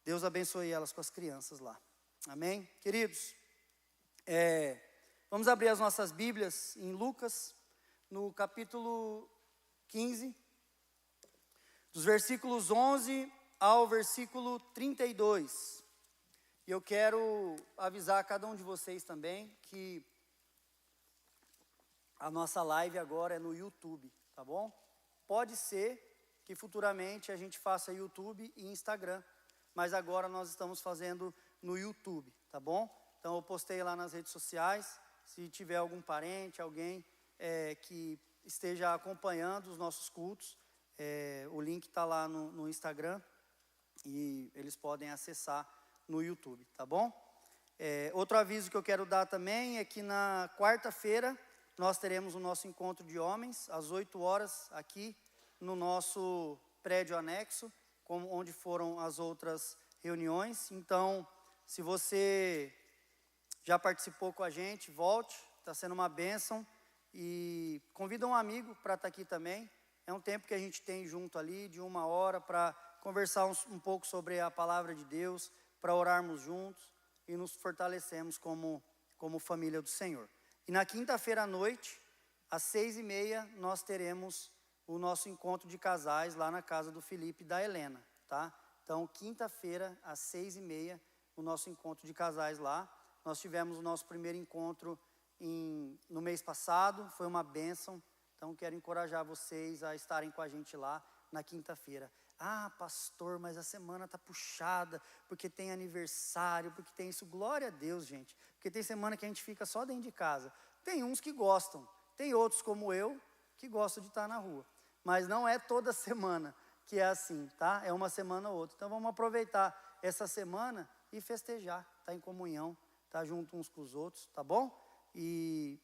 Deus abençoe elas com as crianças lá. Amém? Queridos, vamos abrir as nossas Bíblias em Lucas, no capítulo 15, dos versículos 11 ao versículo 32. E eu quero avisar a cada um de vocês também que a nossa live agora é no YouTube, tá bom? Pode ser que futuramente a gente faça YouTube e Instagram, mas agora nós estamos fazendo no YouTube, tá bom? Então eu postei lá nas redes sociais, se tiver algum parente, alguém que esteja acompanhando os nossos cultos, o link está lá no Instagram e eles podem acessar no YouTube, tá bom? Outro aviso que eu quero dar também é que na quarta-feira nós teremos o nosso encontro de homens, às 8 horas, aqui no nosso prédio anexo, onde foram as outras reuniões. Então, se você já participou com a gente, volte, está sendo uma bênção. E convida um amigo para estar aqui também. É um tempo que a gente tem junto ali, de 1 hora, para conversar um pouco sobre a palavra de Deus, para orarmos juntos e nos fortalecermos como família do Senhor. E na quinta-feira à noite, às 6h30, nós teremos o nosso encontro de casais lá na casa do Felipe e da Helena, tá? Então, quinta-feira, às 6h30, o nosso encontro de casais lá. Nós tivemos o nosso primeiro encontro no mês passado, foi uma bênção. Então, quero encorajar vocês a estarem com a gente lá na quinta-feira. Ah, pastor, mas a semana está puxada, porque tem aniversário, porque tem isso. Glória a Deus, gente. Porque tem semana que a gente fica só dentro de casa. Tem uns que gostam, tem outros como eu, que gostam de estar na rua. Mas não é toda semana que é assim, tá? É uma semana ou outra. Então vamos aproveitar essa semana e festejar, tá em comunhão, tá junto uns com os outros, tá bom? E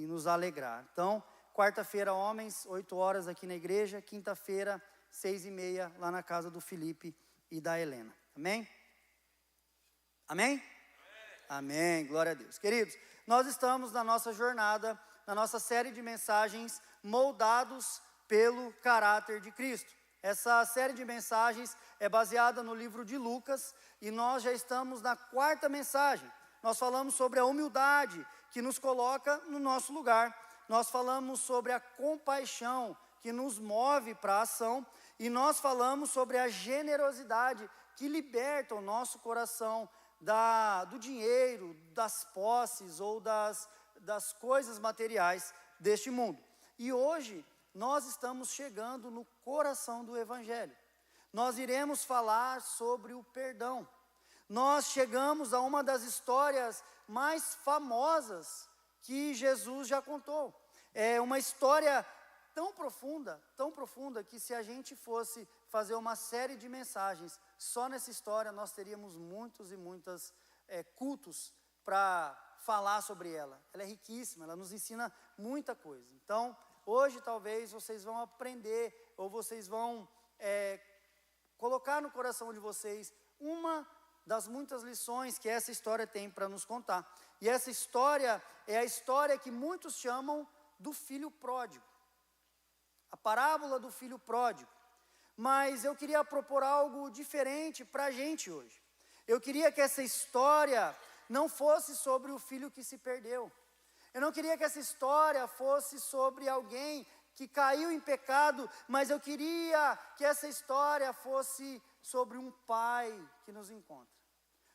nos alegrar. Então, quarta-feira, homens, 8 horas aqui na igreja. Quinta-feira, 6h30, lá na casa do Felipe e da Helena. Amém? Amém? Amém, glória a Deus. Queridos, nós estamos na nossa jornada, na nossa série de mensagens, moldados pelo caráter de Cristo. Essa série de mensagens é baseada no livro de Lucas e nós já estamos na 4ª mensagem. Nós falamos sobre a humildade que nos coloca no nosso lugar. Nós falamos sobre a compaixão que nos move para a ação. E nós falamos sobre a generosidade que liberta o nosso coração do dinheiro, das posses ou das coisas materiais deste mundo. E hoje nós estamos chegando no coração do Evangelho. Nós iremos falar sobre o perdão. Nós chegamos a uma das histórias mais famosas que Jesus já contou. É uma história tão profunda, que se a gente fosse fazer uma série de mensagens só nessa história, nós teríamos muitos e muitos cultos para falar sobre ela. Ela é riquíssima, ela nos ensina muita coisa. Então, hoje talvez vocês vão aprender, ou vocês vão colocar no coração de vocês uma das muitas lições que essa história tem para nos contar. E essa história é a história que muitos chamam do filho pródigo. A parábola do filho pródigo. Mas eu queria propor algo diferente para a gente hoje. Eu queria que essa história não fosse sobre o filho que se perdeu. Eu não queria que essa história fosse sobre alguém que caiu em pecado, mas eu queria que essa história fosse sobre um pai que nos encontra.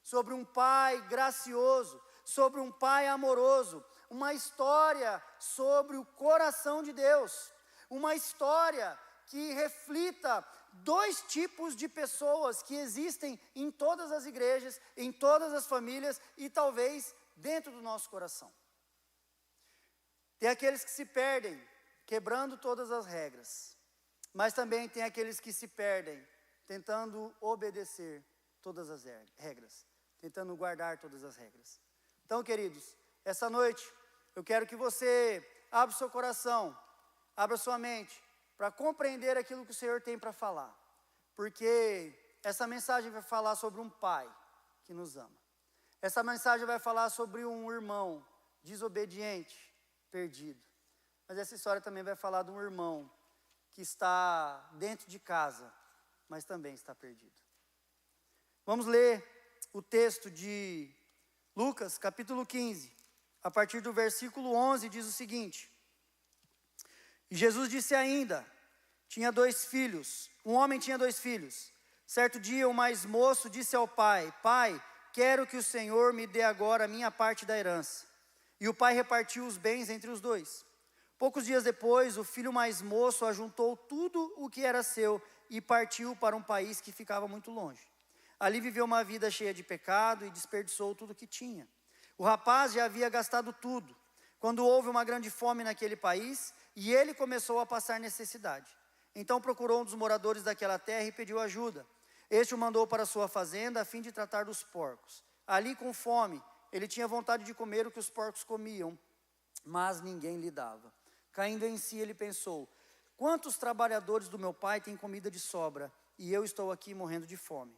Sobre um pai gracioso, sobre um pai amoroso. Uma história sobre o coração de Deus. Uma história que reflita 2 tipos de pessoas que existem em todas as igrejas, em todas as famílias e talvez dentro do nosso coração. Tem aqueles que se perdem, quebrando todas as regras, mas também tem aqueles que se perdem, tentando obedecer todas as regras, tentando guardar todas as regras. Então, queridos, essa noite eu quero que você abra o seu coração, abra sua mente para compreender aquilo que o Senhor tem para falar. Porque essa mensagem vai falar sobre um pai que nos ama. Essa mensagem vai falar sobre um irmão desobediente, perdido. Mas essa história também vai falar de um irmão que está dentro de casa, mas também está perdido. Vamos ler o texto de Lucas, capítulo 15, a partir do versículo 11, diz o seguinte: E Jesus disse ainda, um homem tinha 2 filhos. Certo dia, o mais moço disse ao pai: Pai, quero que o Senhor me dê agora a minha parte da herança. E o pai repartiu os bens entre os 2. Poucos dias depois, o filho mais moço ajuntou tudo o que era seu e partiu para um país que ficava muito longe. Ali viveu uma vida cheia de pecado e desperdiçou tudo o que tinha. O rapaz já havia gastado tudo, quando houve uma grande fome naquele país, e ele começou a passar necessidade. Então procurou um dos moradores daquela terra e pediu ajuda. Este o mandou para sua fazenda a fim de tratar dos porcos. Ali, com fome, ele tinha vontade de comer o que os porcos comiam, mas ninguém lhe dava. Caindo em si, ele pensou: quantos trabalhadores do meu pai têm comida de sobra, e eu estou aqui morrendo de fome?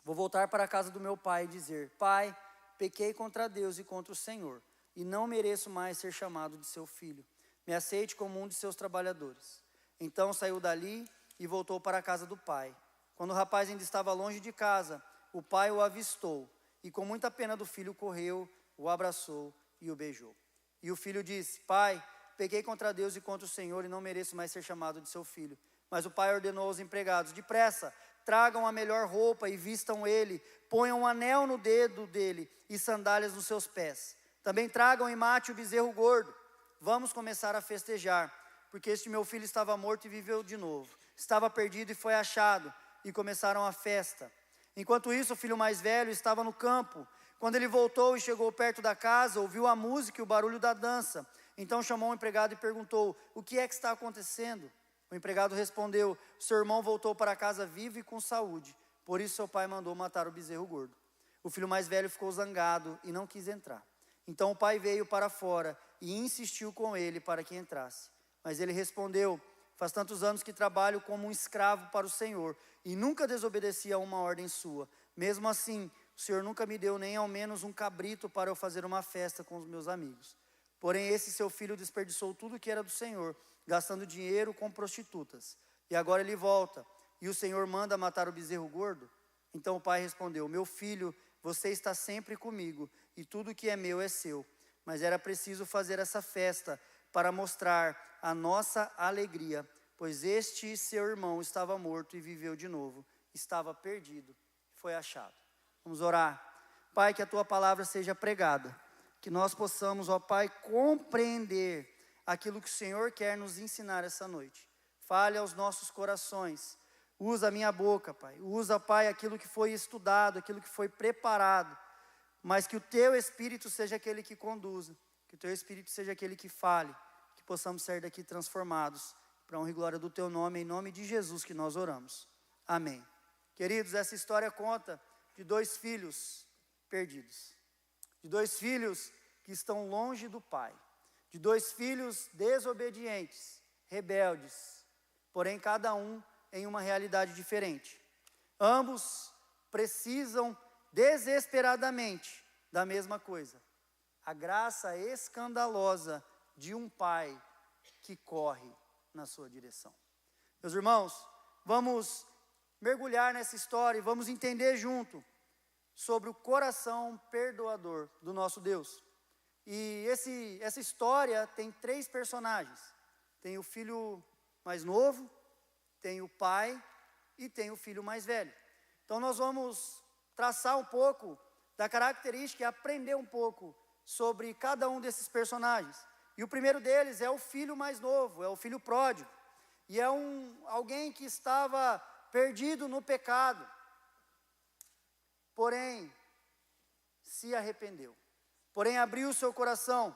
Vou voltar para a casa do meu pai e dizer: Pai, pequei contra Deus e contra o Senhor, e não mereço mais ser chamado de seu filho. Me aceite como um de seus trabalhadores. Então saiu dali e voltou para a casa do pai. Quando o rapaz ainda estava longe de casa, o pai o avistou, e com muita pena do filho correu, o abraçou e o beijou. E o filho disse: Pai, pequei contra Deus e contra o Senhor, e não mereço mais ser chamado de seu filho. Mas o pai ordenou aos empregados: depressa, tragam a melhor roupa e vistam ele, ponham um anel no dedo dele e sandálias nos seus pés. Também tragam e mate o bezerro gordo. Vamos começar a festejar, porque este meu filho estava morto e viveu de novo. Estava perdido e foi achado, e começaram a festa. Enquanto isso, o filho mais velho estava no campo. Quando ele voltou e chegou perto da casa, ouviu a música e o barulho da dança. Então chamou o empregado e perguntou: o que é que está acontecendo? O empregado respondeu: seu irmão voltou para casa vivo e com saúde, por isso seu pai mandou matar o bezerro gordo. O filho mais velho ficou zangado e não quis entrar. Então o pai veio para fora e insistiu com ele para que entrasse. Mas ele respondeu: faz tantos anos que trabalho como um escravo para o Senhor e nunca desobedeci a uma ordem sua. Mesmo assim, o Senhor nunca me deu nem ao menos um cabrito para eu fazer uma festa com os meus amigos. Porém esse seu filho desperdiçou tudo que era do Senhor, gastando dinheiro com prostitutas. E agora ele volta, e o Senhor manda matar o bezerro gordo? Então o pai respondeu: meu filho, você está sempre comigo, e tudo que é meu é seu. Mas era preciso fazer essa festa para mostrar a nossa alegria, pois este seu irmão estava morto e viveu de novo, estava perdido e foi achado. Vamos orar. Pai, que a tua palavra seja pregada, que nós possamos, ó Pai, compreender aquilo que o Senhor quer nos ensinar essa noite. Fale aos nossos corações. Usa a minha boca, Pai. Usa, Pai, aquilo que foi estudado, aquilo que foi preparado. Mas que o Teu Espírito seja aquele que conduza. Que o Teu Espírito seja aquele que fale. Que possamos sair daqui transformados. Para a honra e glória do Teu nome, em nome de Jesus que nós oramos. Amém. Queridos, essa história conta de 2 filhos perdidos. De 2 filhos que estão longe do Pai. De 2 filhos desobedientes, rebeldes, porém cada um em uma realidade diferente. Ambos precisam desesperadamente da mesma coisa: a graça escandalosa de um pai que corre na sua direção. Meus irmãos, vamos mergulhar nessa história e vamos entender junto sobre o coração perdoador do nosso Deus. E essa história tem 3 personagens. Tem o filho mais novo, tem o pai e tem o filho mais velho. Então nós vamos traçar um pouco da característica e aprender um pouco sobre cada um desses personagens. E o primeiro deles é o filho mais novo, é o filho pródigo. E é alguém que estava perdido no pecado, porém se arrependeu. Porém abriu o seu coração.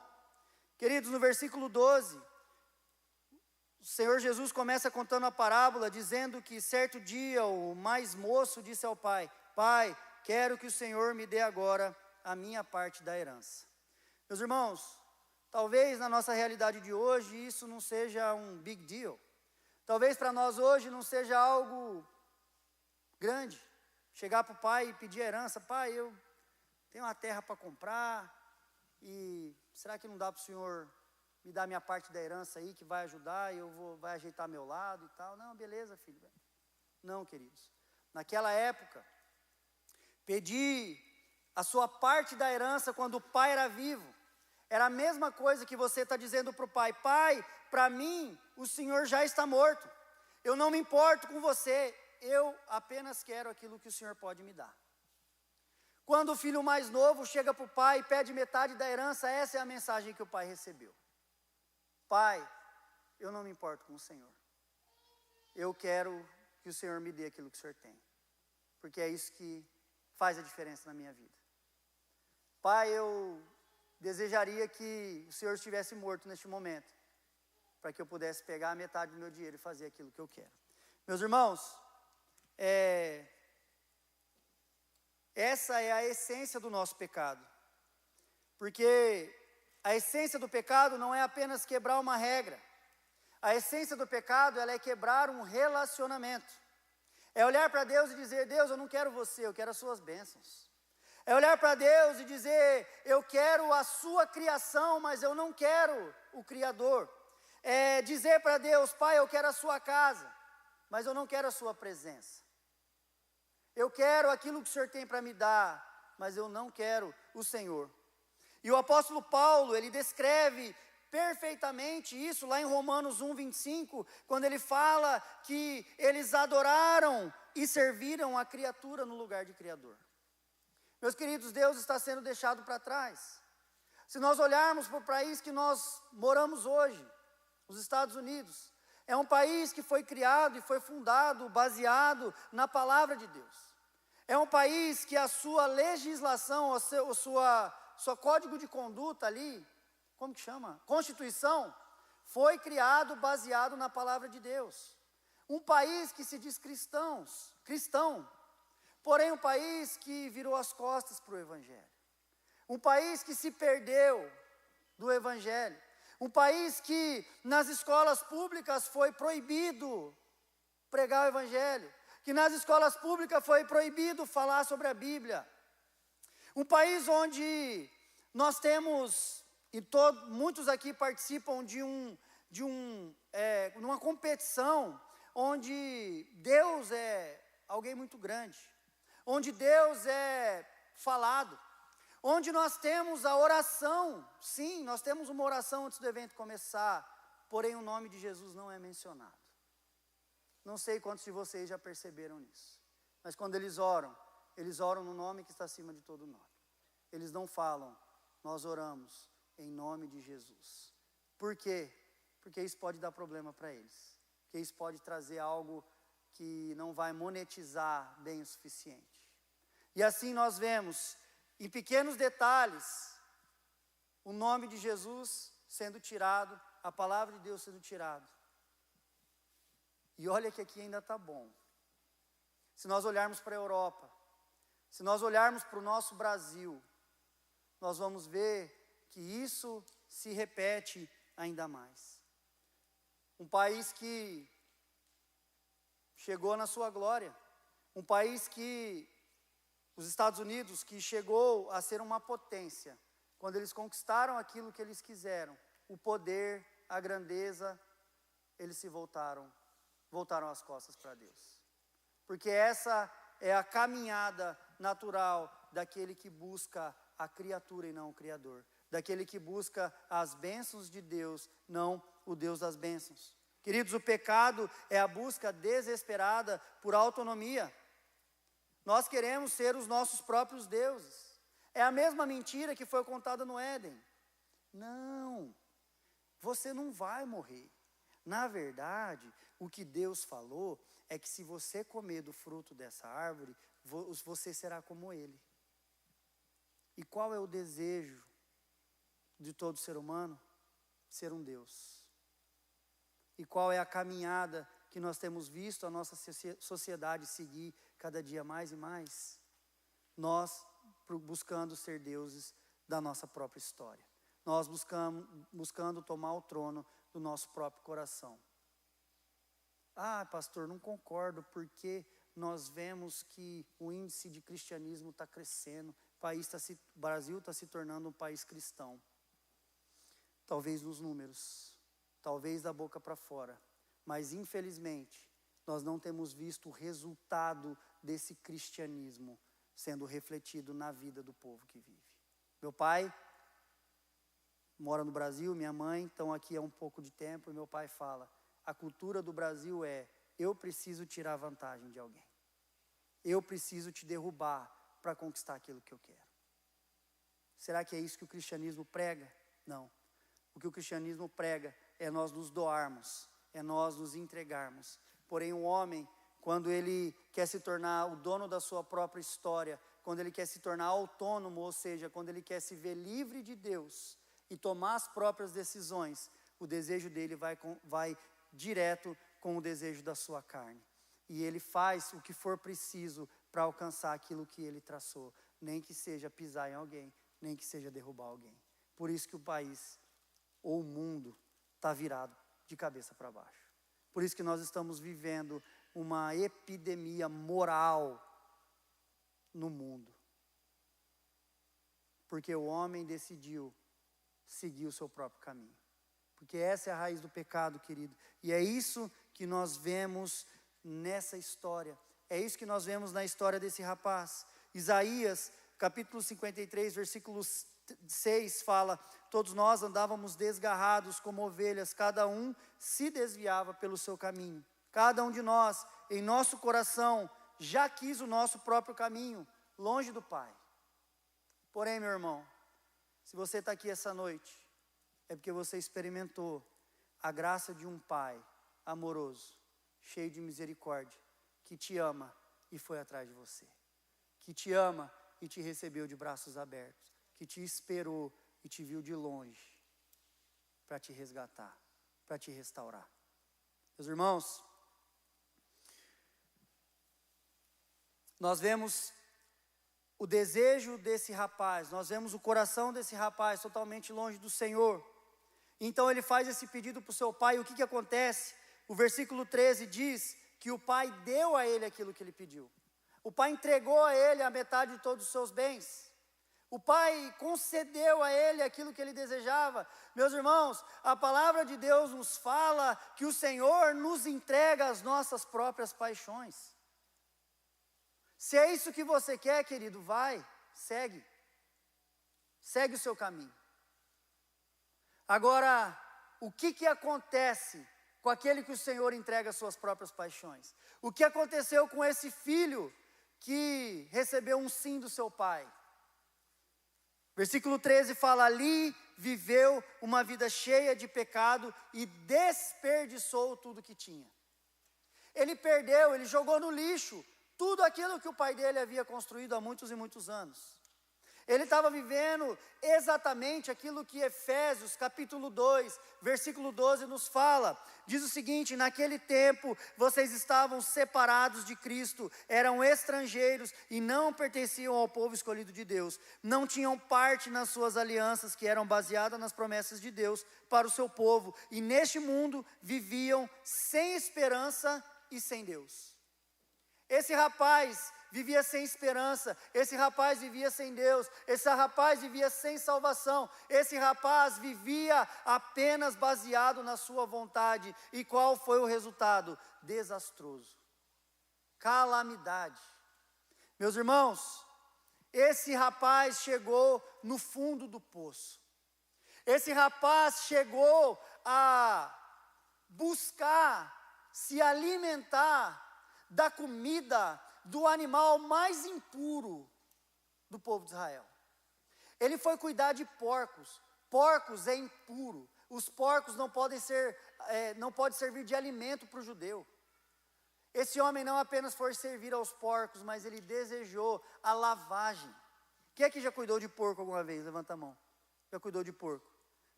Queridos, no versículo 12, o Senhor Jesus começa contando a parábola, dizendo que certo dia o mais moço disse ao pai: Pai, quero que o Senhor me dê agora a minha parte da herança. Meus irmãos, talvez na nossa realidade de hoje isso não seja um big deal. Talvez para nós hoje não seja algo grande. Chegar para o pai e pedir herança: Pai, eu tenho uma terra para comprar, e será que não dá para o Senhor me dar minha parte da herança aí, que vai ajudar, e vai ajeitar meu lado e tal? Não, beleza, filho. Não, queridos. Naquela época, pedir a sua parte da herança quando o pai era vivo, era a mesma coisa que você está dizendo para o pai: pai, para mim o senhor já está morto, eu não me importo com você, eu apenas quero aquilo que o senhor pode me dar. Quando o filho mais novo chega para o pai e pede metade da herança, essa é a mensagem que o pai recebeu: pai, eu não me importo com o senhor, eu quero que o senhor me dê aquilo que o senhor tem, porque é isso que faz a diferença na minha vida. Pai, eu desejaria que o senhor estivesse morto neste momento, para que eu pudesse pegar a metade do meu dinheiro e fazer aquilo que eu quero. Meus irmãos, essa é a essência do nosso pecado, porque a essência do pecado não é apenas quebrar uma regra. A essência do pecado, ela é quebrar um relacionamento. É olhar para Deus e dizer: Deus, eu não quero você, eu quero as suas bênçãos. É olhar para Deus e dizer: eu quero a sua criação, mas eu não quero o Criador. É dizer para Deus: pai, eu quero a sua casa, mas eu não quero a sua presença. Eu quero aquilo que o Senhor tem para me dar, mas eu não quero o Senhor. E o apóstolo Paulo, ele descreve perfeitamente isso lá em Romanos 1:25, quando ele fala que eles adoraram e serviram a criatura no lugar de Criador. Meus queridos, Deus está sendo deixado para trás. Se nós olharmos para o país que nós moramos hoje, os Estados Unidos, é um país que foi criado e foi fundado baseado na palavra de Deus. É um país que a sua legislação, o seu código de conduta ali, como que chama? Constituição, foi criado baseado na palavra de Deus. Um país que se diz cristão, porém um país que virou as costas para o Evangelho. Um país que se perdeu do Evangelho. Um país que nas escolas públicas foi proibido pregar o Evangelho. Que nas escolas públicas foi proibido falar sobre a Bíblia. Um país onde nós temos, muitos aqui participam de uma competição, onde Deus é alguém muito grande, onde Deus é falado, onde nós temos a oração. Sim, nós temos uma oração antes do evento começar, porém o nome de Jesus não é mencionado. Não sei quantos de vocês já perceberam nisso, mas quando eles oram no nome que está acima de todo nome. Eles não falam: nós oramos em nome de Jesus. Por quê? Porque isso pode dar problema para eles, porque isso pode trazer algo que não vai monetizar bem o suficiente. E assim nós vemos, em pequenos detalhes, o nome de Jesus sendo tirado, a palavra de Deus sendo tirada. E olha que aqui ainda está bom. Se nós olharmos para a Europa, se nós olharmos para o nosso Brasil, nós vamos ver que isso se repete ainda mais. Um país que chegou na sua glória, um país que, os Estados Unidos, que chegou a ser uma potência, quando eles conquistaram aquilo que eles quiseram, o poder, a grandeza, eles se voltaram as costas para Deus. Porque essa é a caminhada natural daquele que busca a criatura e não o Criador, daquele que busca as bênçãos de Deus, não o Deus das bênçãos. Queridos, o pecado é a busca desesperada por autonomia. Nós queremos ser os nossos próprios deuses. É a mesma mentira que foi contada no Éden. Não, você não vai morrer. Na verdade, o que Deus falou é que se você comer do fruto dessa árvore, você será como ele. E qual é o desejo de todo ser humano? Ser um Deus. E qual é a caminhada que nós temos visto a nossa sociedade seguir cada dia mais e mais? Nós buscando ser deuses da nossa própria história. Nós buscando tomar o trono do nosso próprio coração. Ah, pastor, não concordo, porque nós vemos que o índice de cristianismo está crescendo, o Brasil está se tornando um país cristão. Talvez nos números, talvez da boca para fora, mas infelizmente nós não temos visto o resultado desse cristianismo sendo refletido na vida do povo que vive. Meu pai mora no Brasil, minha mãe estão aqui há um pouco de tempo, e meu pai fala, a cultura do Brasil é, eu preciso tirar vantagem de alguém. Eu preciso te derrubar para conquistar aquilo que eu quero. Será que é isso que o cristianismo prega? Não. O que o cristianismo prega é nós nos doarmos, é nós nos entregarmos. Porém, um homem, quando ele quer se tornar o dono da sua própria história, quando ele quer se tornar autônomo, ou seja, quando ele quer se ver livre de Deus e tomar as próprias decisões, o desejo dele vai direto com o desejo da sua carne. E ele faz o que for preciso para alcançar aquilo que ele traçou, nem que seja pisar em alguém, nem que seja derrubar alguém. Por isso que o país, ou o mundo, está virado de cabeça para baixo. Por isso que nós estamos vivendo uma epidemia moral no mundo. Porque o homem decidiu seguir o seu próprio caminho. Porque essa é a raiz do pecado, querido. E é isso que nós vemos nessa história. É isso que nós vemos na história desse rapaz. Isaías, capítulo 53, versículo 6, fala, todos nós andávamos desgarrados como ovelhas, cada um se desviava pelo seu caminho. Cada um de nós, em nosso coração, já quis o nosso próprio caminho, longe do Pai. Porém, meu irmão, se você está aqui essa noite, é porque você experimentou a graça de um Pai amoroso, cheio de misericórdia, que te ama e foi atrás de você. Que te ama e te recebeu de braços abertos. Que te esperou e te viu de longe para te resgatar, para te restaurar. Meus irmãos, nós vemos o desejo desse rapaz, nós vemos o coração desse rapaz totalmente longe do Senhor. Então ele faz esse pedido para o seu pai, e o que acontece? O versículo 13 diz que o pai deu a ele aquilo que ele pediu. O pai entregou a ele a metade de todos os seus bens. O pai concedeu a ele aquilo que ele desejava. Meus irmãos, a palavra de Deus nos fala que o Senhor nos entrega as nossas próprias paixões. Se é isso que você quer, querido, vai, segue. Segue o seu caminho. Agora, o que acontece com aquele que o Senhor entrega as suas próprias paixões? O que aconteceu com esse filho que recebeu um sim do seu pai? Versículo 13 fala, ali viveu uma vida cheia de pecado e desperdiçou tudo que tinha. Ele perdeu, ele jogou no lixo tudo aquilo que o pai dele havia construído há muitos e muitos anos. Ele estava vivendo exatamente aquilo que Efésios capítulo 2, versículo 12 nos fala. Diz o seguinte, naquele tempo vocês estavam separados de Cristo, eram estrangeiros e não pertenciam ao povo escolhido de Deus. Não tinham parte nas suas alianças que eram baseadas nas promessas de Deus para o seu povo. E neste mundo viviam sem esperança e sem Deus. Esse rapaz vivia sem esperança, esse rapaz vivia sem Deus, esse rapaz vivia sem salvação, esse rapaz vivia apenas baseado na sua vontade. E qual foi o resultado? Desastroso, calamidade. Meus irmãos, esse rapaz chegou no fundo do poço. Esse rapaz chegou a buscar se alimentar da comida do animal mais impuro do povo de Israel. Ele foi cuidar de porcos. Porcos é impuro. Os porcos não podem servir de alimento para o judeu. Esse homem não apenas foi servir aos porcos, mas ele desejou a lavagem. Quem aqui já cuidou de porco alguma vez? Levanta a mão. Já cuidou de porco?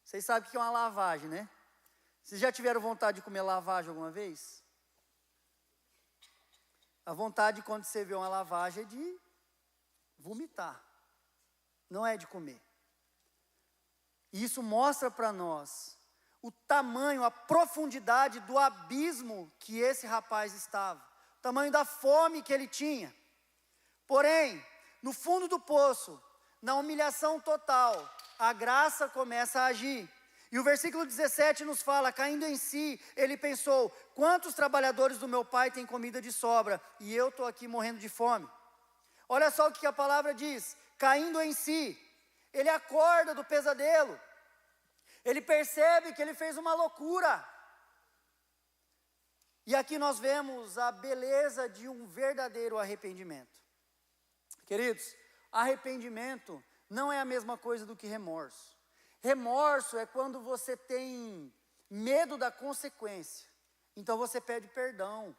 Vocês sabem o que é uma lavagem, né? Vocês já tiveram vontade de comer lavagem alguma vez? A vontade quando você vê uma lavagem é de vomitar, não é de comer. E isso mostra para nós o tamanho, a profundidade do abismo que esse rapaz estava, o tamanho da fome que ele tinha. Porém, no fundo do poço, na humilhação total, a graça começa a agir. E o versículo 17 nos fala, caindo em si, ele pensou, quantos trabalhadores do meu pai têm comida de sobra, e eu estou aqui morrendo de fome. Olha só o que a palavra diz: caindo em si, ele acorda do pesadelo, ele percebe que ele fez uma loucura. E aqui nós vemos a beleza de um verdadeiro arrependimento. Queridos, arrependimento não é a mesma coisa do que remorso. Remorso é quando você tem medo da consequência. Então você pede perdão.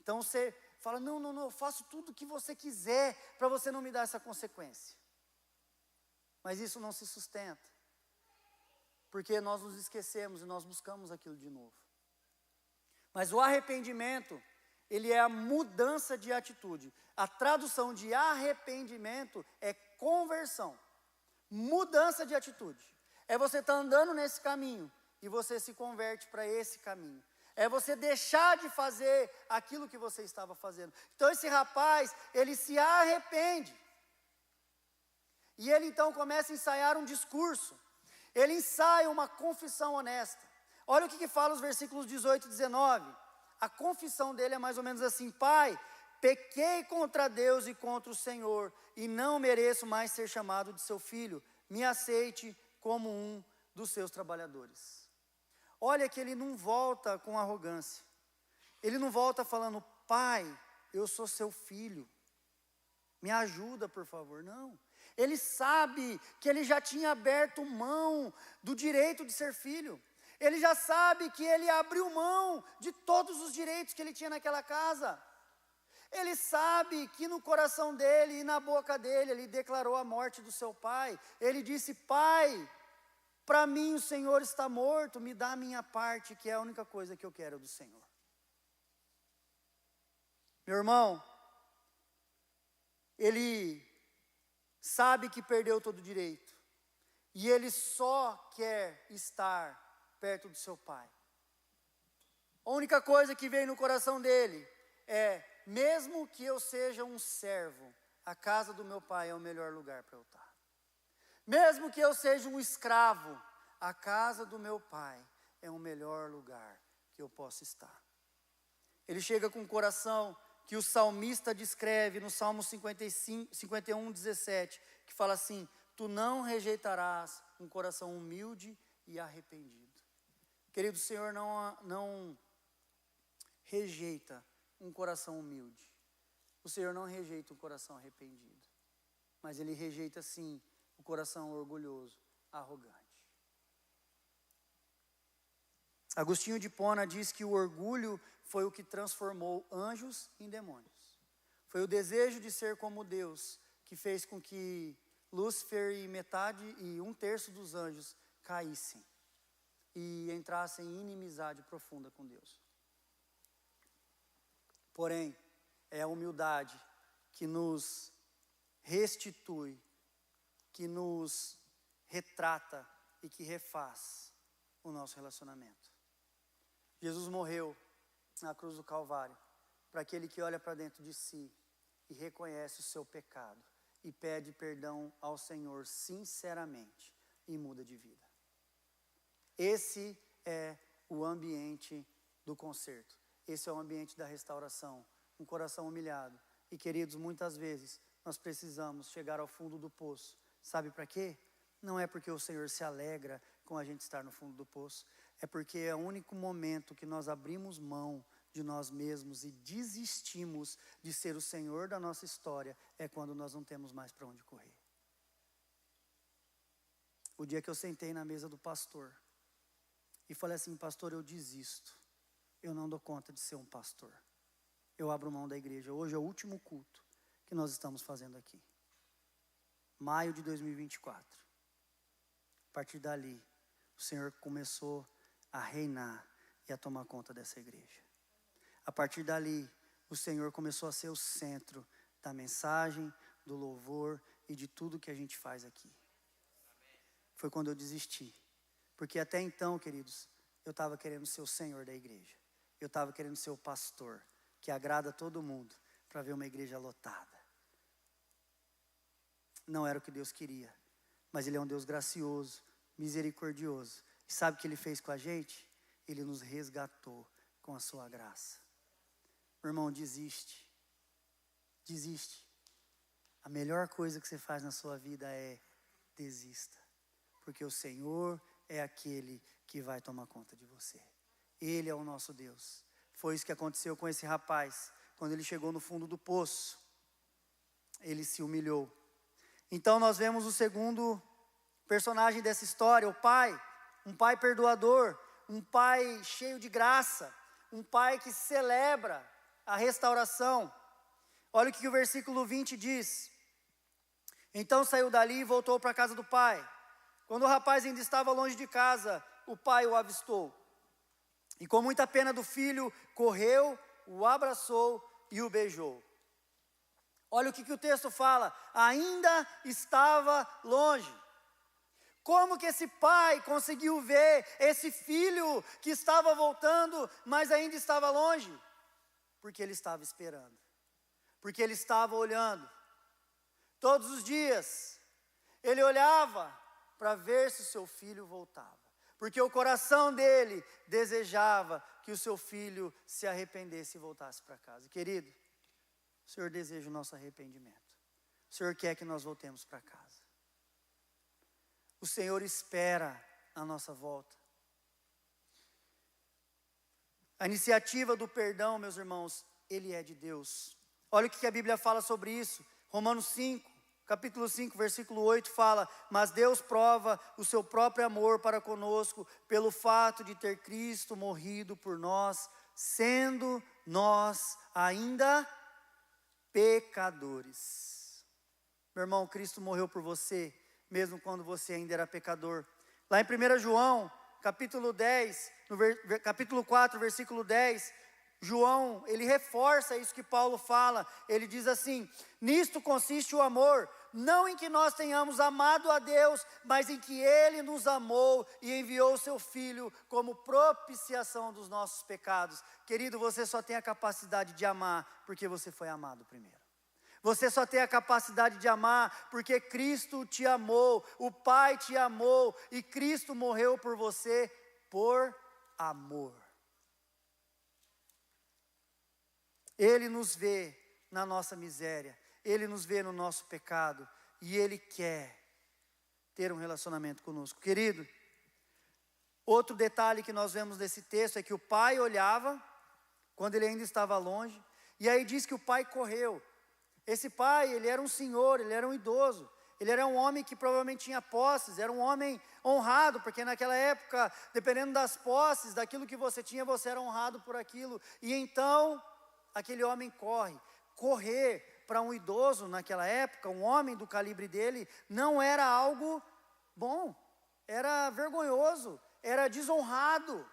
Então você fala, não, eu faço tudo o que você quiser para você não me dar essa consequência. Mas isso não se sustenta. Porque nós nos esquecemos e nós buscamos aquilo de novo. Mas o arrependimento, ele é a mudança de atitude. A tradução de arrependimento é conversão. Mudança de atitude. É você estar andando nesse caminho e você se converte para esse caminho. É você deixar de fazer aquilo que você estava fazendo. Então esse rapaz, ele se arrepende. E ele então começa a ensaiar um discurso. Ele ensaia uma confissão honesta. Olha o que fala os versículos 18 e 19. A confissão dele é mais ou menos assim: Pai, pequei contra Deus e contra o Senhor, e não mereço mais ser chamado de seu filho. Me aceite como um dos seus trabalhadores. Olha que ele não volta com arrogância. Ele não volta falando, Pai, eu sou seu filho. Me ajuda, por favor. Não. Ele sabe que ele já tinha aberto mão do direito de ser filho. Ele já sabe que ele abriu mão de todos os direitos que ele tinha naquela casa. Ele sabe que no coração dele e na boca dele, ele declarou a morte do seu pai. Ele disse, Pai, para mim o Senhor está morto, me dá a minha parte, que é a única coisa que eu quero do Senhor. Meu irmão, ele sabe que perdeu todo o direito. E ele só quer estar perto do seu pai. A única coisa que vem no coração dele é, mesmo que eu seja um servo, a casa do meu pai é o melhor lugar para eu estar. Mesmo que eu seja um escravo, a casa do meu pai é o melhor lugar que eu possa estar. Ele chega com um coração que o salmista descreve no Salmo 51, 17, que fala assim, tu não rejeitarás um coração humilde e arrependido. Querido, o Senhor não rejeita um coração humilde. O Senhor não rejeita um coração arrependido. Mas Ele rejeita, sim, o coração orgulhoso, arrogante. Agostinho de Hipona diz que o orgulho foi o que transformou anjos em demônios. Foi o desejo de ser como Deus que fez com que Lúcifer e metade e 1/3 dos anjos caíssem e entrassem em inimizade profunda com Deus. Porém, é a humildade que nos restitui, que nos retrata e que refaz o nosso relacionamento. Jesus morreu na cruz do Calvário para aquele que olha para dentro de si e reconhece o seu pecado e pede perdão ao Senhor sinceramente e muda de vida. Esse é o ambiente do conserto. Esse é o ambiente da restauração. Um coração humilhado. E queridos, muitas vezes nós precisamos chegar ao fundo do poço. Sabe para quê? Não é porque o Senhor se alegra com a gente estar no fundo do poço. É porque é o único momento que nós abrimos mão de nós mesmos e desistimos de ser o Senhor da nossa história. É quando nós não temos mais para onde correr. O dia que eu sentei na mesa do pastor e falei assim, pastor, eu desisto. Eu não dou conta de ser um pastor. Eu abro mão da igreja. Hoje é o último culto que nós estamos fazendo aqui. Maio de 2024. A partir dali, o Senhor começou a reinar e a tomar conta dessa igreja. A partir dali, o Senhor começou a ser o centro da mensagem, do louvor e de tudo que a gente faz aqui. Foi quando eu desisti. Porque até então, queridos, eu estava querendo ser o Senhor da igreja. Eu estava querendo ser o pastor, que agrada todo mundo, para ver uma igreja lotada. Não era o que Deus queria, mas Ele é um Deus gracioso, misericordioso. E sabe o que Ele fez com a gente? Ele nos resgatou com a sua graça. Meu irmão, desiste. Desiste. a melhor coisa que você faz na sua vida é desista. Porque o Senhor é aquele que vai tomar conta de você. Ele é o nosso Deus. Foi isso que aconteceu com esse rapaz. Quando ele chegou no fundo do poço, ele se humilhou. Então nós vemos o segundo personagem dessa história, o pai. Um pai perdoador, um pai cheio de graça, um pai que celebra a restauração. Olha o que o versículo 20 diz. Então saiu dali e voltou para a casa do pai. Quando o rapaz ainda estava longe de casa, o pai o avistou. E com muita pena do filho, correu, o abraçou e o beijou. Olha o que o texto fala, ainda estava longe. Como que esse pai conseguiu ver esse filho que estava voltando, mas ainda estava longe? Porque ele estava esperando, porque ele estava olhando. Todos os dias, ele olhava para ver se o seu filho voltava. Porque o coração dele desejava que o seu filho se arrependesse e voltasse para casa. Querido, o Senhor deseja o nosso arrependimento. O Senhor quer que nós voltemos para casa. O Senhor espera a nossa volta. A iniciativa do perdão, meus irmãos, ele é de Deus. Olha o que a Bíblia fala sobre isso. Romanos 5, capítulo 5, versículo 8 fala: mas Deus prova o seu próprio amor para conosco pelo fato de ter Cristo morrido por nós, sendo nós ainda pecadores. Meu irmão, Cristo morreu por você, mesmo quando você ainda era pecador. Lá em 1 João, capítulo 10, capítulo 4, versículo 10, João, ele reforça isso que Paulo fala. Ele diz assim: nisto consiste o amor, não em que nós tenhamos amado a Deus, mas em que Ele nos amou e enviou o seu Filho como propiciação dos nossos pecados. Querido, você só tem a capacidade de amar porque você foi amado primeiro. Você só tem a capacidade de amar porque Cristo te amou, o Pai te amou e Cristo morreu por você por amor. Ele nos vê na nossa miséria, Ele nos vê no nosso pecado e Ele quer ter um relacionamento conosco. Querido, outro detalhe que nós vemos nesse texto é que o pai olhava quando ele ainda estava longe, e aí diz que o pai correu. Esse pai, ele era um senhor, ele era um idoso, ele era um homem que provavelmente tinha posses, era um homem honrado, porque naquela época, dependendo das posses, daquilo que você tinha, você era honrado por aquilo. E então, aquele homem correr para um idoso naquela época, um homem do calibre dele, não era algo bom, era vergonhoso, era desonrado.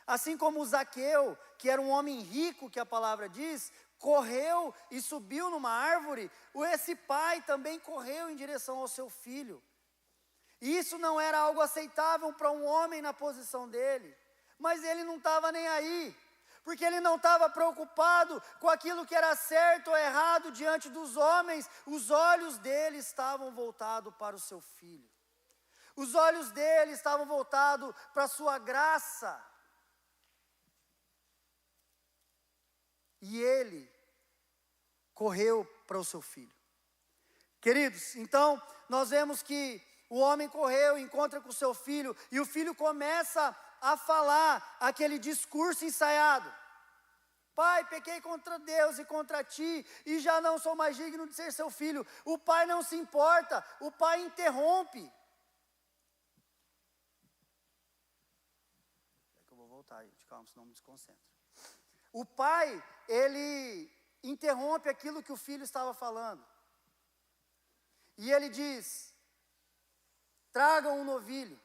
Assim como o Zaqueu, que era um homem rico, que a palavra diz, correu e subiu numa árvore, esse pai também correu em direção ao seu filho. Isso não era algo aceitável para um homem na posição dele, mas ele não estava nem aí, porque ele não estava preocupado com aquilo que era certo ou errado diante dos homens. Os olhos dele estavam voltados para o seu filho, os olhos dele estavam voltados para a sua graça, e ele correu para o seu filho. Queridos, então nós vemos que o homem correu, encontra com o seu filho, e o filho começa a falar aquele discurso ensaiado: pai, pequei contra Deus e contra ti, e já não sou mais digno de ser seu filho. O pai não se importa, o pai interrompe. É que eu vou voltar, gente, calma, senão me desconcentro. O pai, ele interrompe aquilo que o filho estava falando. E ele diz: tragam um novilho.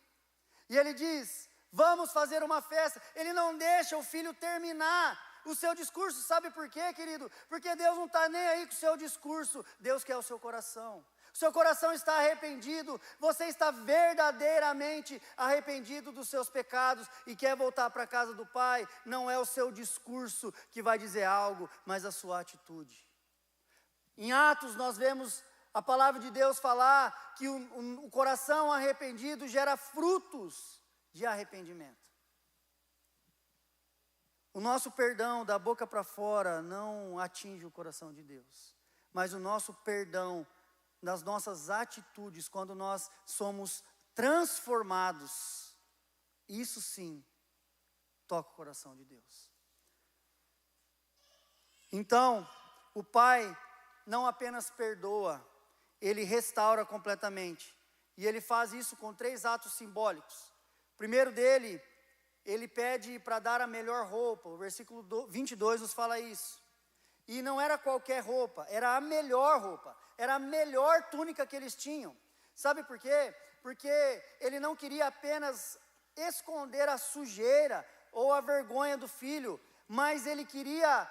E ele diz: vamos fazer uma festa. Ele não deixa o filho terminar o seu discurso. Sabe por quê, querido? Porque Deus não está nem aí com o seu discurso. Deus quer o seu coração. O seu coração está arrependido. Você está verdadeiramente arrependido dos seus pecados e quer voltar para a casa do Pai. Não é o seu discurso que vai dizer algo, mas a sua atitude. Em Atos nós vemos a palavra de Deus falar que o coração arrependido gera frutos de arrependimento. O nosso perdão da boca para fora não atinge o coração de Deus, mas o nosso perdão nas nossas atitudes, quando nós somos transformados, isso sim toca o coração de Deus. Então, o Pai não apenas perdoa, Ele restaura completamente. E Ele faz isso com 3 atos simbólicos. O primeiro dele, Ele pede para dar a melhor roupa. O versículo 22 nos fala isso. E não era qualquer roupa, era a melhor roupa. Era a melhor túnica que eles tinham. Sabe por quê? Porque Ele não queria apenas esconder a sujeira ou a vergonha do filho, mas Ele queria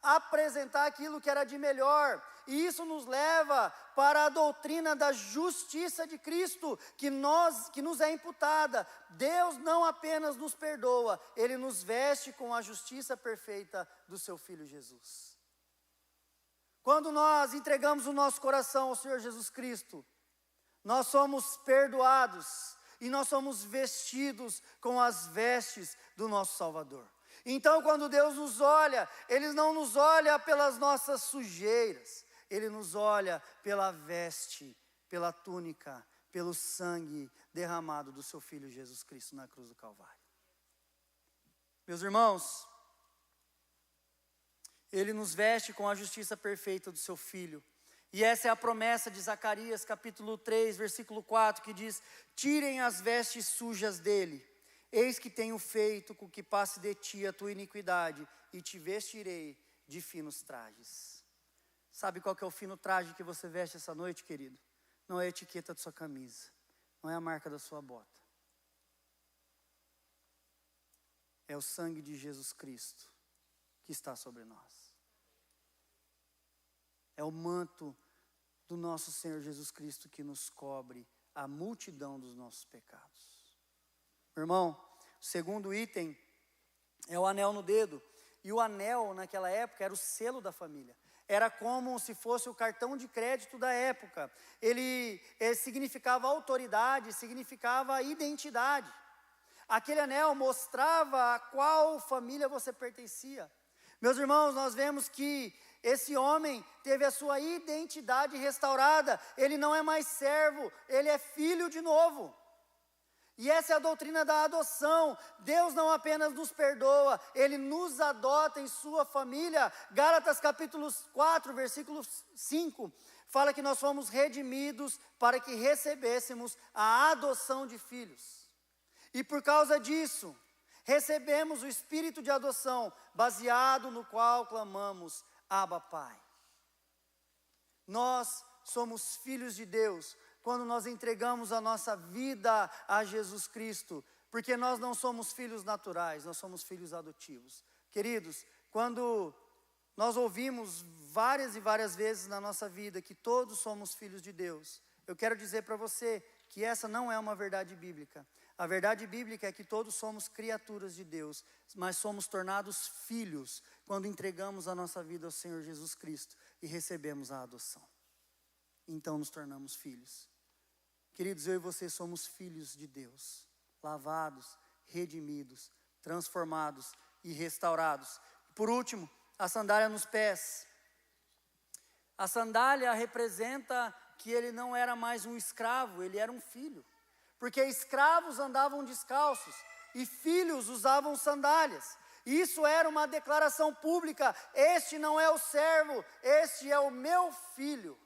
apresentar aquilo que era de melhor. E isso nos leva para a doutrina da justiça de Cristo, que nos é imputada. Deus não apenas nos perdoa, Ele nos veste com a justiça perfeita do seu Filho Jesus. Quando nós entregamos o nosso coração ao Senhor Jesus Cristo, nós somos perdoados e nós somos vestidos com as vestes do nosso Salvador. Então, quando Deus nos olha, Ele não nos olha pelas nossas sujeiras, Ele nos olha pela veste, pela túnica, pelo sangue derramado do seu Filho Jesus Cristo na cruz do Calvário. Meus irmãos, Ele nos veste com a justiça perfeita do seu Filho. E essa é a promessa de Zacarias capítulo 3, versículo 4, que diz: tirem as vestes sujas dele. Eis que tenho feito com que passe de ti a tua iniquidade, e te vestirei de finos trajes. Sabe qual que é o fino traje que você veste essa noite, querido? Não é a etiqueta da sua camisa, não é a marca da sua bota. É o sangue de Jesus Cristo que está sobre nós. É o manto do nosso Senhor Jesus Cristo que nos cobre a multidão dos nossos pecados. Meu irmão, o segundo item é o anel no dedo. E o anel, naquela época, era o selo da família. Era como se fosse o cartão de crédito da época. Ele significava autoridade, significava identidade. Aquele anel mostrava a qual família você pertencia. Meus irmãos, nós vemos que esse homem teve a sua identidade restaurada. Ele não é mais servo, ele é filho de novo. E essa é a doutrina da adoção. Deus não apenas nos perdoa, Ele nos adota em sua família. Gálatas capítulo 4, versículo 5, fala que nós fomos redimidos para que recebêssemos a adoção de filhos. E por causa disso, recebemos o espírito de adoção, baseado no qual clamamos: Abba, Pai. Nós somos filhos de Deus quando nós entregamos a nossa vida a Jesus Cristo, porque nós não somos filhos naturais, nós somos filhos adotivos. Queridos, quando nós ouvimos várias e várias vezes na nossa vida que todos somos filhos de Deus, eu quero dizer para você que essa não é uma verdade bíblica. A verdade bíblica é que todos somos criaturas de Deus, mas somos tornados filhos quando entregamos a nossa vida ao Senhor Jesus Cristo e recebemos a adoção. Então nos tornamos filhos. Queridos, eu e você somos filhos de Deus, lavados, redimidos, transformados e restaurados. Por último, a sandália nos pés. A sandália representa que ele não era mais um escravo, ele era um filho. Porque escravos andavam descalços e filhos usavam sandálias. Isso era uma declaração pública: este não é o servo, este é o meu filho.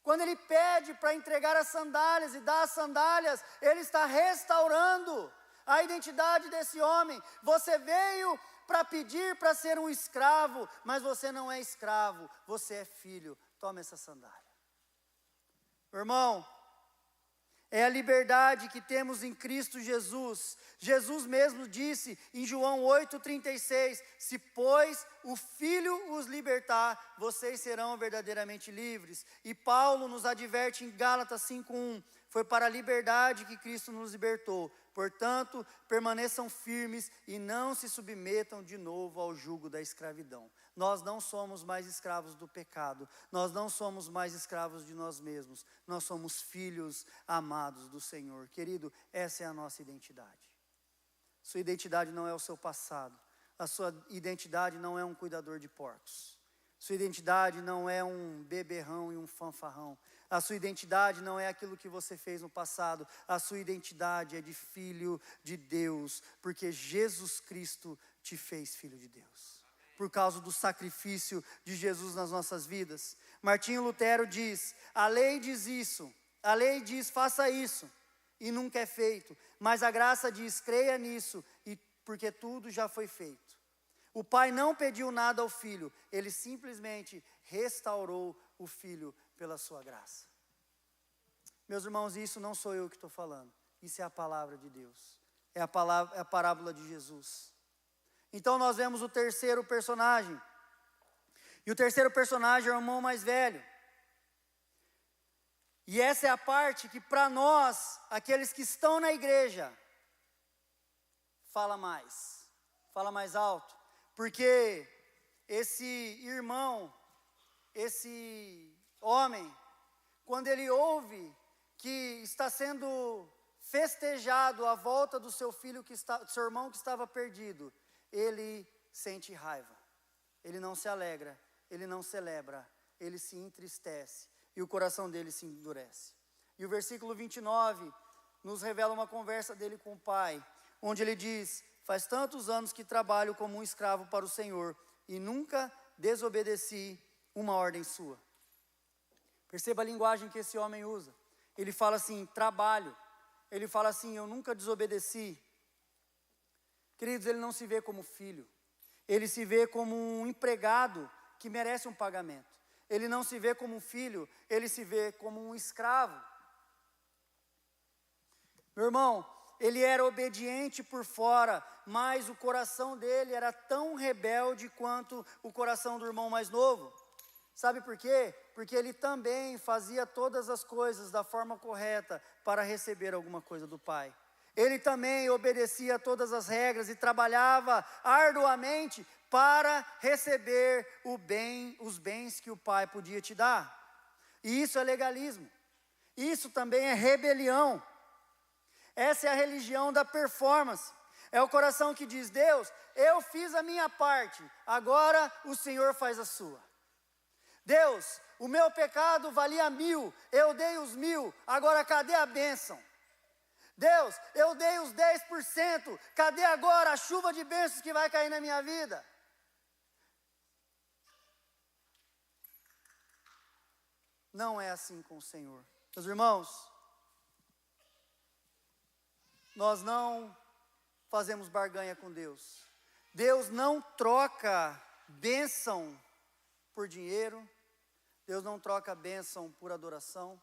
Quando ele pede para entregar as sandálias e dar as sandálias, ele está restaurando a identidade desse homem. Você veio para pedir para ser um escravo, mas você não é escravo, você é filho. Toma essa sandália. Irmão, é a liberdade que temos em Cristo Jesus. Jesus mesmo disse em João 8,36, se pois o Filho os libertar, vocês serão verdadeiramente livres. E Paulo nos adverte em Gálatas 5,1, foi para a liberdade que Cristo nos libertou. Portanto, permaneçam firmes e não se submetam de novo ao jugo da escravidão. Nós não somos mais escravos do pecado, nós não somos mais escravos de nós mesmos, nós somos filhos amados do Senhor. Querido, essa é a nossa identidade. Sua identidade não é o seu passado, a sua identidade não é um cuidador de porcos. Sua identidade não é um beberrão e um fanfarrão. A sua identidade não é aquilo que você fez no passado. A sua identidade é de filho de Deus, porque Jesus Cristo te fez filho de Deus. Por causa do sacrifício de Jesus nas nossas vidas. Martinho Lutero diz, a lei diz isso, a lei diz faça isso, e nunca é feito. Mas a graça diz creia nisso, e porque tudo já foi feito. O pai não pediu nada ao filho, ele simplesmente restaurou o filho pela sua graça. Meus irmãos, isso não sou eu que estou falando, isso é a palavra de Deus, é a parábola de Jesus. Então nós vemos o terceiro personagem, e o terceiro personagem é o irmão mais velho. E essa é a parte que para nós, aqueles que estão na igreja, fala mais alto. Porque esse irmão, esse homem, quando ele ouve que está sendo festejado a volta do seu filho, seu irmão que estava perdido, ele sente raiva, ele não se alegra, ele não celebra, ele se entristece e o coração dele se endurece. E o versículo 29 nos revela uma conversa dele com o pai, onde ele diz, faz tantos anos que trabalho como um escravo para o Senhor e nunca desobedeci uma ordem sua. Perceba a linguagem que esse homem usa. Ele fala assim, trabalho. Ele fala assim, eu nunca desobedeci. Queridos, ele não se vê como filho. Ele se vê como um empregado que merece um pagamento. Ele não se vê como um filho, ele se vê como um escravo. Meu irmão, ele era obediente por fora, mas o coração dele era tão rebelde quanto o coração do irmão mais novo. Sabe por quê? Porque ele também fazia todas as coisas da forma correta para receber alguma coisa do pai. Ele também obedecia todas as regras e trabalhava arduamente para receber os bens que o pai podia te dar. E isso é legalismo. Isso também é rebelião. Essa é a religião da performance. É o coração que diz, Deus, eu fiz a minha parte, agora o Senhor faz a sua. Deus, o meu pecado valia 1000, eu dei os 1000, agora cadê a bênção? Deus, eu dei os 10%, cadê agora a chuva de bênçãos que vai cair na minha vida? Não é assim com o Senhor. Meus irmãos, nós não fazemos barganha com Deus. Deus não troca bênção por dinheiro. Deus não troca bênção por adoração.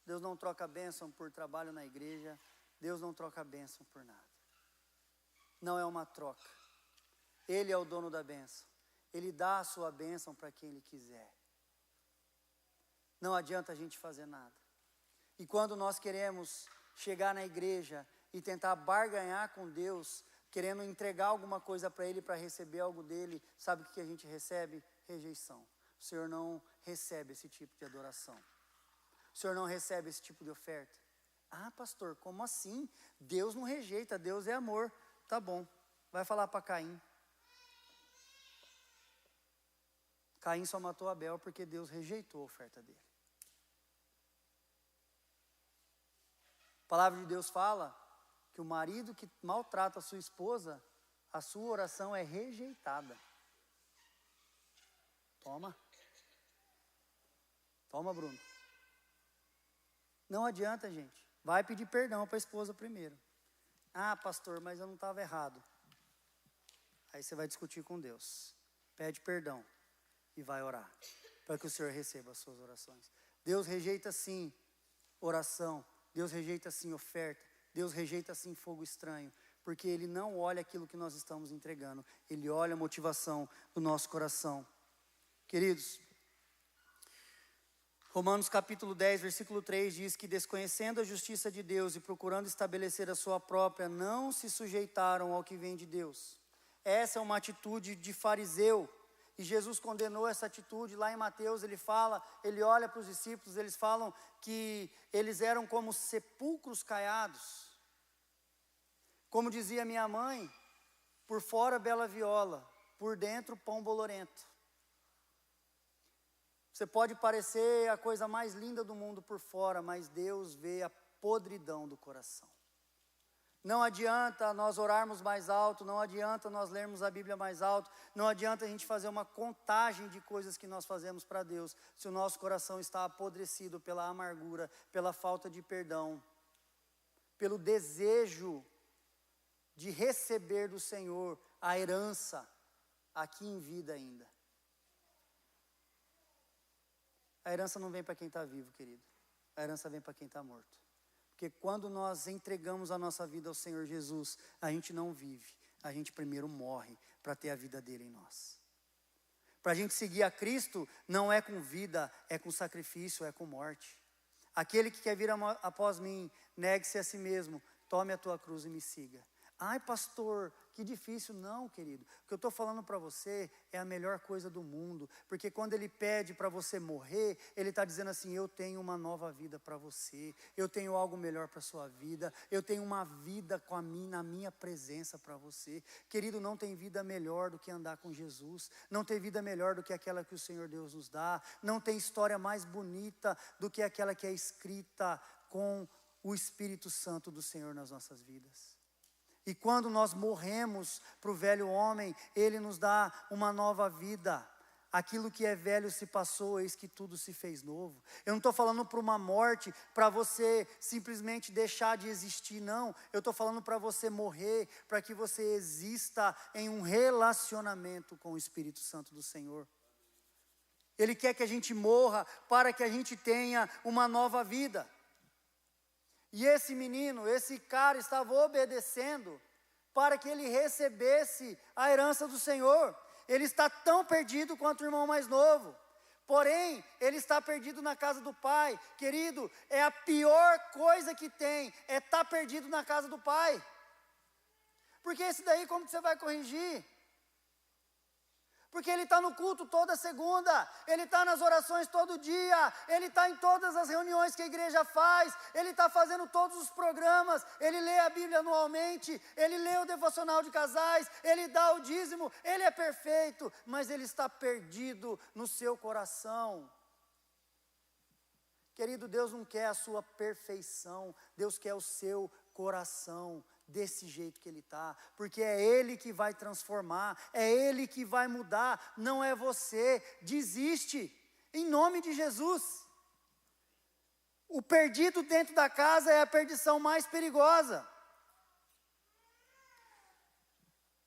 Deus não troca bênção por trabalho na igreja. Deus não troca bênção por nada. Não é uma troca. Ele é o dono da bênção. Ele dá a sua bênção para quem Ele quiser. Não adianta a gente fazer nada. E quando nós queremos chegar na igreja e tentar barganhar com Deus, querendo entregar alguma coisa para Ele, para receber algo dEle, sabe o que a gente recebe? Rejeição. O Senhor não recebe esse tipo de adoração. O Senhor não recebe esse tipo de oferta. Ah, pastor, como assim? Deus não rejeita, Deus é amor. Tá bom, vai falar para Caim. Caim só matou Abel porque Deus rejeitou a oferta dele. A palavra de Deus fala que o marido que maltrata a sua esposa, a sua oração é rejeitada. Toma. Toma, Bruno. Não adianta, gente. Vai pedir perdão para a esposa primeiro. Ah, pastor, mas eu não estava errado. Aí você vai discutir com Deus. Pede perdão e vai orar, para que o Senhor receba as suas orações. Deus rejeita sim oração. Deus rejeita sim oferta. Deus rejeita sim fogo estranho. Porque Ele não olha aquilo que nós estamos entregando. Ele olha a motivação do nosso coração. Queridos, Romanos capítulo 10, versículo 3 diz que desconhecendo a justiça de Deus e procurando estabelecer a sua própria, não se sujeitaram ao que vem de Deus. Essa é uma atitude de fariseu. E Jesus condenou essa atitude lá em Mateus. Ele olha para os discípulos, eles falam que eles eram como sepulcros caiados. Como dizia minha mãe, por fora bela viola, por dentro pão bolorento. Você pode parecer a coisa mais linda do mundo por fora, mas Deus vê a podridão do coração. Não adianta nós orarmos mais alto, não adianta nós lermos a Bíblia mais alto, não adianta a gente fazer uma contagem de coisas que nós fazemos para Deus, se o nosso coração está apodrecido pela amargura, pela falta de perdão, pelo desejo de receber do Senhor a herança aqui em vida ainda. A herança não vem para quem está vivo, querido. A herança vem para quem está morto. Porque quando nós entregamos a nossa vida ao Senhor Jesus, a gente não vive, a gente primeiro morre para ter a vida dele em nós. Para a gente seguir a Cristo, não é com vida, é com sacrifício, é com morte. Aquele que quer vir após mim, negue-se a si mesmo, tome a tua cruz e me siga. Ai, pastor, que difícil. Não, querido. O que eu estou falando para você é a melhor coisa do mundo. Porque quando ele pede para você morrer, ele está dizendo assim, eu tenho uma nova vida para você. Eu tenho algo melhor para a sua vida. Eu tenho uma vida na minha presença para você. Querido, não tem vida melhor do que andar com Jesus. Não tem vida melhor do que aquela que o Senhor Deus nos dá. Não tem história mais bonita do que aquela que é escrita com o Espírito Santo do Senhor nas nossas vidas. E quando nós morremos para o velho homem, ele nos dá uma nova vida. Aquilo que é velho se passou, eis que tudo se fez novo. Eu não estou falando para uma morte, para você simplesmente deixar de existir, não. Eu estou falando para você morrer, para que você exista em um relacionamento com o Espírito Santo do Senhor. Ele quer que a gente morra para que a gente tenha uma nova vida. E esse menino, esse cara estava obedecendo para que ele recebesse a herança do Senhor. Ele está tão perdido quanto o irmão mais novo. Porém, ele está perdido na casa do pai. Querido, é a pior coisa que tem, é estar perdido na casa do pai. Porque esse daí, como que você vai corrigir? Porque ele está no culto toda segunda, ele está nas orações todo dia, ele está em todas as reuniões que a igreja faz, ele está fazendo todos os programas, ele lê a Bíblia anualmente, ele lê o devocional de casais, ele dá o dízimo, ele é perfeito, mas ele está perdido no seu coração. Querido, Deus não quer a sua perfeição, Deus quer o seu coração. Desse jeito que ele está, porque é ele que vai transformar, é ele que vai mudar, não é você. Desiste, em nome de Jesus. O perdido dentro da casa é a perdição mais perigosa.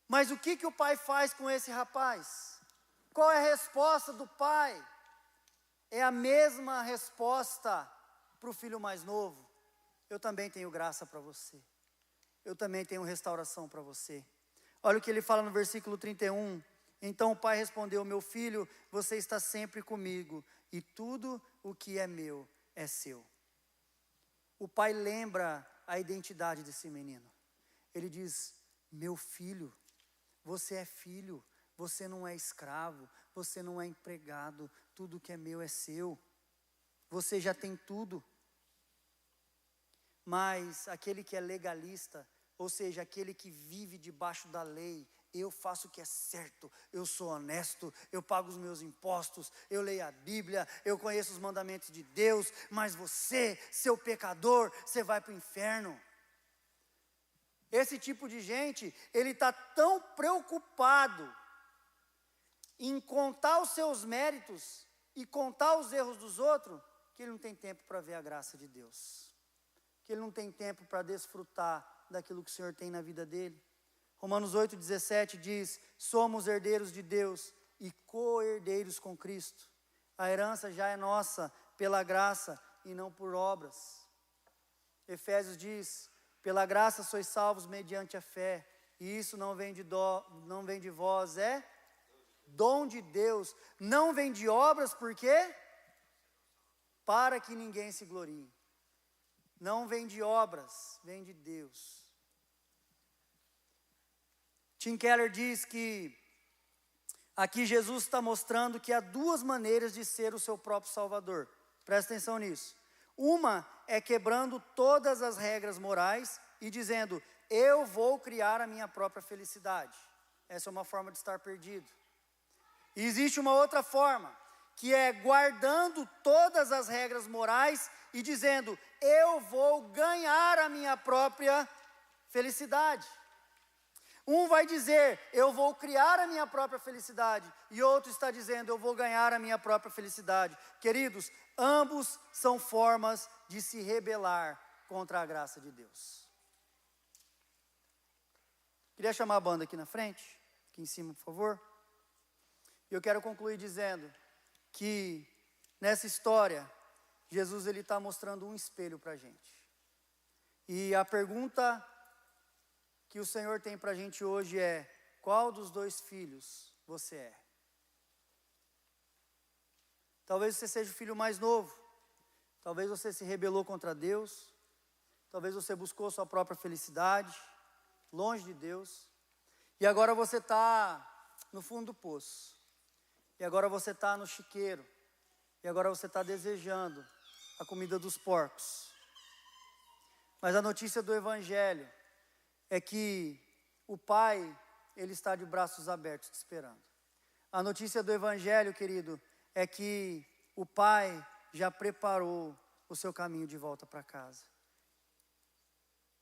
Mas o que o pai faz com esse rapaz? Qual é a resposta do pai? É a mesma resposta para o filho mais novo. Eu também tenho graça para você. Eu também tenho restauração para você. Olha o que ele fala no versículo 31. Então o pai respondeu, meu filho, você está sempre comigo, e tudo o que é meu é seu. O pai lembra a identidade desse menino. Ele diz, meu filho, você é filho, você não é escravo, você não é empregado, tudo que é meu é seu. Você já tem tudo. Mas aquele que é legalista, ou seja, aquele que vive debaixo da lei, eu faço o que é certo, eu sou honesto, eu pago os meus impostos, eu leio a Bíblia, eu conheço os mandamentos de Deus, mas você, seu pecador, você vai para o inferno. Esse tipo de gente, ele está tão preocupado em contar os seus méritos e contar os erros dos outros, que ele não tem tempo para ver a graça de Deus. Que ele não tem tempo para desfrutar daquilo que o Senhor tem na vida dele. Romanos 8,17 diz, somos herdeiros de Deus e co-herdeiros com Cristo. A herança já é nossa pela graça e não por obras. Efésios diz, pela graça sois salvos mediante a fé, e isso não vem de vós, é dom de Deus, não vem de obras, por quê? Para que ninguém se glorie. Não vem de obras, vem de Deus. Tim Keller diz que aqui Jesus está mostrando que há duas maneiras de ser o seu próprio Salvador. Presta atenção nisso. Uma é quebrando todas as regras morais e dizendo, eu vou criar a minha própria felicidade. Essa é uma forma de estar perdido. E existe uma outra forma, que é guardando todas as regras morais e dizendo: eu vou ganhar a minha própria felicidade. Um vai dizer: eu vou criar a minha própria felicidade, e outro está dizendo: eu vou ganhar a minha própria felicidade. Queridos, ambos são formas de se rebelar contra a graça de Deus. Queria chamar a banda aqui na frente, aqui em cima, por favor. E eu quero concluir dizendo que nessa história, Jesus ele está mostrando um espelho para a gente. E a pergunta que o Senhor tem para a gente hoje é: qual dos dois filhos você é? Talvez você seja o filho mais novo, talvez você se rebelou contra Deus, talvez você buscou sua própria felicidade, longe de Deus, e agora você está no fundo do poço, e agora você está no chiqueiro, e agora você está desejando a comida dos porcos. Mas a notícia do Evangelho é que o Pai, Ele está de braços abertos te esperando. A notícia do Evangelho, querido, é que o Pai já preparou o seu caminho de volta para casa.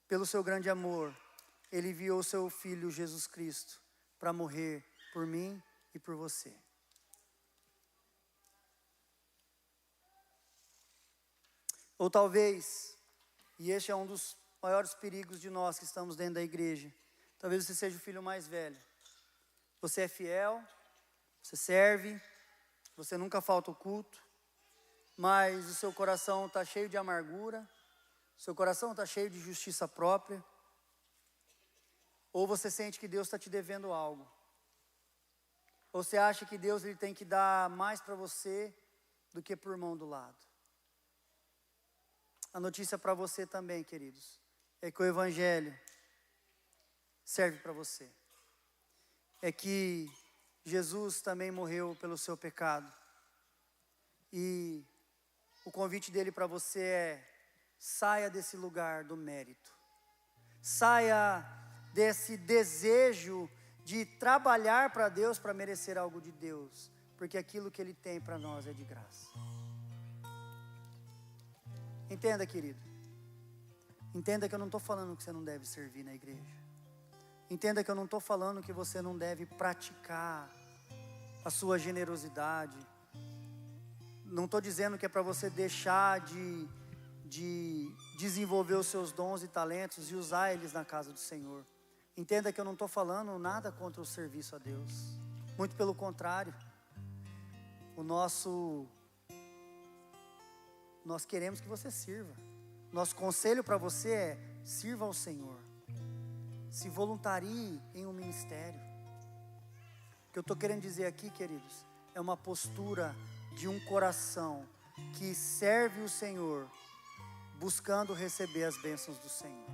Pelo seu grande amor, Ele enviou o seu Filho Jesus Cristo para morrer por mim e por você. Ou talvez, e este é um dos maiores perigos de nós que estamos dentro da igreja, talvez você seja o filho mais velho. Você é fiel, você serve, você nunca falta o culto, mas o seu coração está cheio de amargura, o seu coração está cheio de justiça própria, ou você sente que Deus está te devendo algo, ou você acha que Deus ele tem que dar mais para você do que para o irmão do lado. A notícia para você também, queridos, é que o Evangelho serve para você. É que Jesus também morreu pelo seu pecado. E o convite dele para você é: saia desse lugar do mérito. Saia desse desejo de trabalhar para Deus para merecer algo de Deus. Porque aquilo que Ele tem para nós é de graça. Entenda, querido. Entenda que eu não estou falando que você não deve servir na igreja. Entenda que eu não estou falando que você não deve praticar a sua generosidade. Não estou dizendo que é para você deixar de desenvolver os seus dons e talentos e usar eles na casa do Senhor. Entenda que eu não estou falando nada contra o serviço a Deus. Muito pelo contrário. Nós queremos que você sirva. Nosso conselho para você é: sirva ao Senhor. Se voluntarie em um ministério. O que eu estou querendo dizer aqui, queridos, é uma postura de um coração que serve o Senhor, buscando receber as bênçãos do Senhor.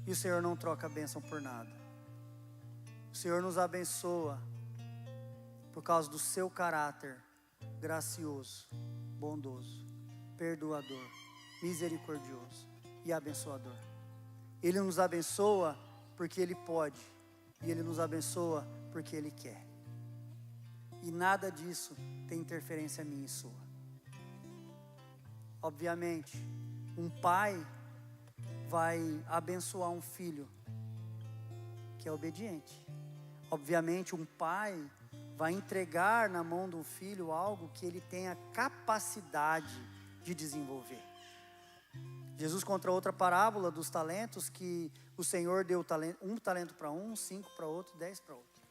E o Senhor não troca a bênção por nada. O Senhor nos abençoa por causa do seu caráter gracioso, bondoso, perdoador, misericordioso e abençoador. Ele nos abençoa porque Ele pode, e Ele nos abençoa porque Ele quer. E nada disso tem interferência minha e sua. Obviamente, um pai vai abençoar um filho que é obediente. Obviamente, um pai vai entregar na mão do filho algo que ele tem a capacidade de desenvolver. Jesus conta outra parábola dos talentos, que o Senhor deu um talento para um, 5 para outro, 10 para outro.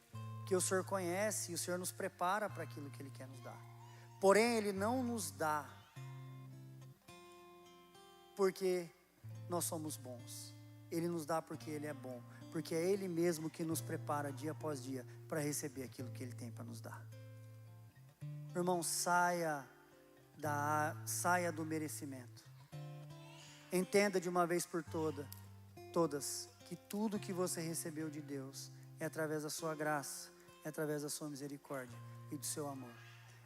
Que o Senhor conhece e o Senhor nos prepara para aquilo que Ele quer nos dar. Porém, Ele não nos dá porque nós somos bons. Ele nos dá porque Ele é bom. Porque é Ele mesmo que nos prepara dia após dia para receber aquilo que Ele tem para nos dar. Irmão, saia do merecimento. Entenda de uma vez por todas, que tudo que você recebeu de Deus é através da sua graça, é através da sua misericórdia e do seu amor.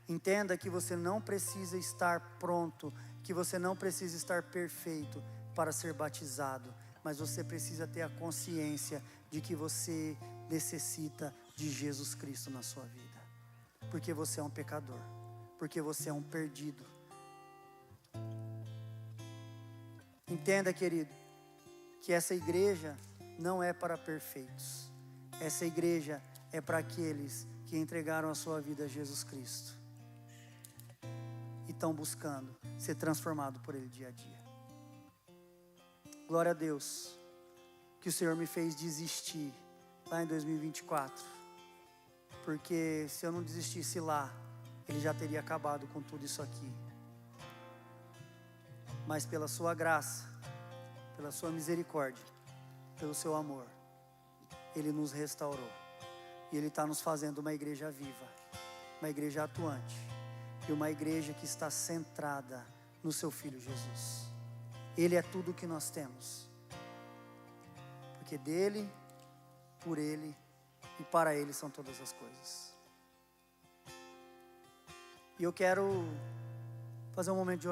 Entenda que você não precisa estar pronto, que você não precisa estar perfeito para ser batizado, mas você precisa ter a consciência de que você necessita de Jesus Cristo na sua vida. porque você é um pecador, porque você é um perdido. Entenda, querido, que essa igreja não é para perfeitos. Essa igreja é para aqueles que entregaram a sua vida a Jesus Cristo e estão buscando ser transformado por Ele dia a dia. Glória a Deus, que o Senhor me fez desistir lá em 2024, porque se eu não desistisse lá, Ele já teria acabado com tudo isso aqui. Mas pela sua graça, pela sua misericórdia, pelo seu amor, Ele nos restaurou. E Ele está nos fazendo uma igreja viva, uma igreja atuante, e uma igreja que está centrada no seu Filho Jesus. Ele é tudo o que nós temos, porque dele, por Ele e para Ele são todas as coisas. E eu quero fazer um momento de